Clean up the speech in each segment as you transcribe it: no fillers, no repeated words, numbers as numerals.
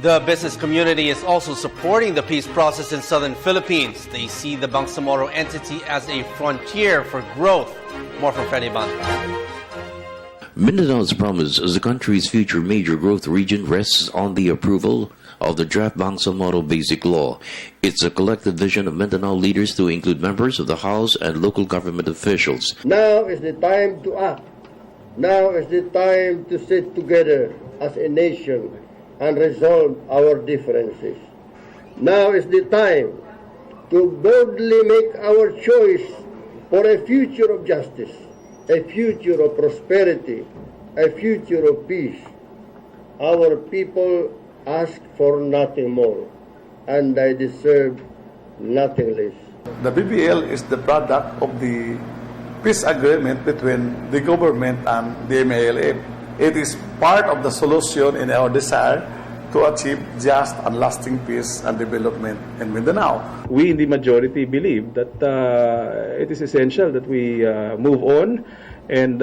The business community is also supporting the peace process in southern Philippines. They see the Bangsamoro entity as a frontier for growth. More from Freddie Abando. Mindanao's promise as the country's future major growth region rests on the approval of the draft Bangsamoro Basic Law. It's a collective vision of Mindanao leaders to include members of the House and local government officials. Now is the time to act. Now is the time to sit together as a nation and resolve our differences. Now is the time to boldly make our choice for a future of justice, a future of prosperity, a future of peace. Our people ask for nothing more, and they deserve nothing less. The BBL is the product of the peace agreement between the government and the MALF. It is part of the solution in our desire to achieve just and lasting peace and development in Mindanao. We in the majority believe that it is essential that we move on and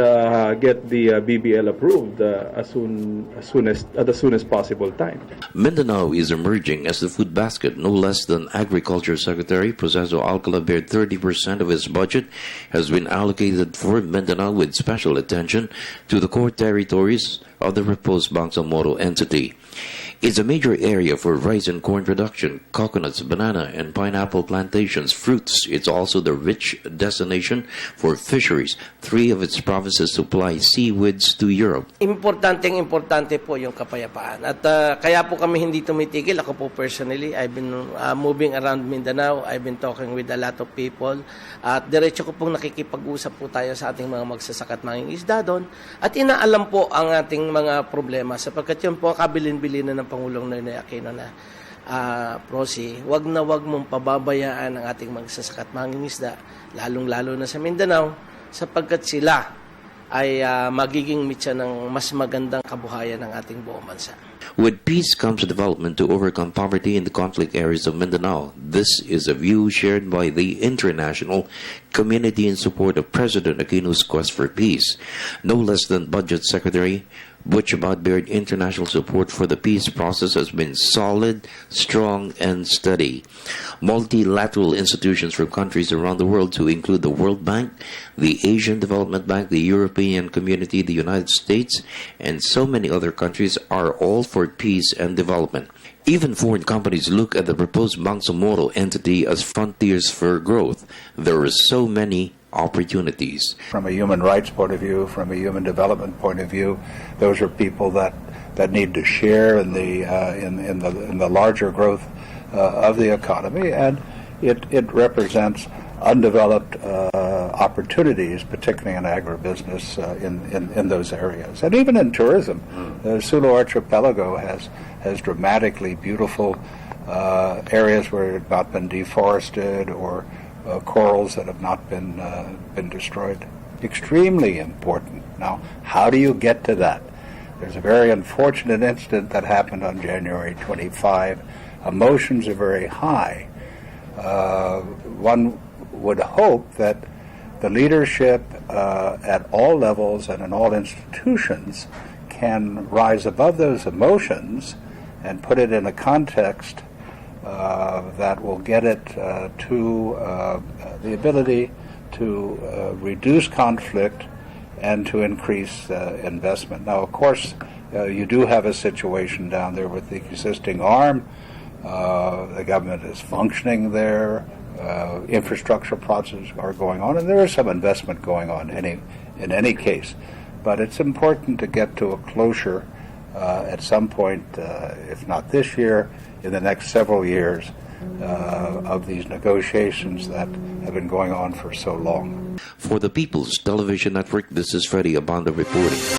get the BBL approved at the soonest possible time. Mindanao is emerging as the food basket. No less than Agriculture Secretary Proceso Alcala Baird, 30% of his budget has been allocated for Mindanao, with special attention to the core territories of the proposed Bangsamoro entity. It's a major area for rice and corn production, coconuts, banana and pineapple plantations, fruits. It's also the rich destination for fisheries. 3 of its provinces supply seaweeds to Europe. Importante po yung kapayapaan. At kaya po kami hindi tumitigil. Ako po personally, I've been moving around Mindanao. I've been talking with a lot of people. At diretso ko pong nakikipag-usap po tayo sa ating mga magsasaka at mangingisda doon. At inaalam po ang ating mga problema sapagkat yun po kabilin-bilin na ng Pangulong Noynoy Aquino na Prosi, wag mong pababayaan ang ating magsasaka at mangingisda, lalong-lalo na sa Mindanao, sapagkat sila ay magiging mitya ng mas magandang kabuhayan ng ating buong bansa. With peace comes development to overcome poverty in the conflict areas of Mindanao. This is a view shared by the international community in support of President Aquino's quest for peace. No less than Budget Secretary Butch Abando, international support for the peace process has been solid, strong, and steady. Multilateral institutions from countries around the world, to include the World Bank, the Asian Development Bank, the European Community, the United States, and so many other countries, are all for peace and development. Even foreign companies look at the proposed Bangsamoro entity as frontiers for growth. There are so many opportunities. From a human rights point of view, from a human development point of view, those are people that need to share in the larger growth of the economy, and it represents undeveloped opportunities, particularly in agribusiness in those areas, and even in tourism. The Sulu Archipelago has dramatically beautiful areas where it has not been deforested, or corals that have not been destroyed. Extremely important. Now, how do you get to that? There's a very unfortunate incident that happened on January 25. Emotions are very high. One would hope that the leadership at all levels and in all institutions can rise above those emotions and put it in a context that will get it to the ability to reduce conflict and to increase investment. Now, of course, you do have a situation down there with the existing arm. The government is functioning there. Infrastructure projects are going on, and there is some investment going on in any case. But it's important to get to a closure at some point, if not this year, in the next several years, of these negotiations that have been going on for so long. For the People's Television Network, this is Freddie Abando reporting.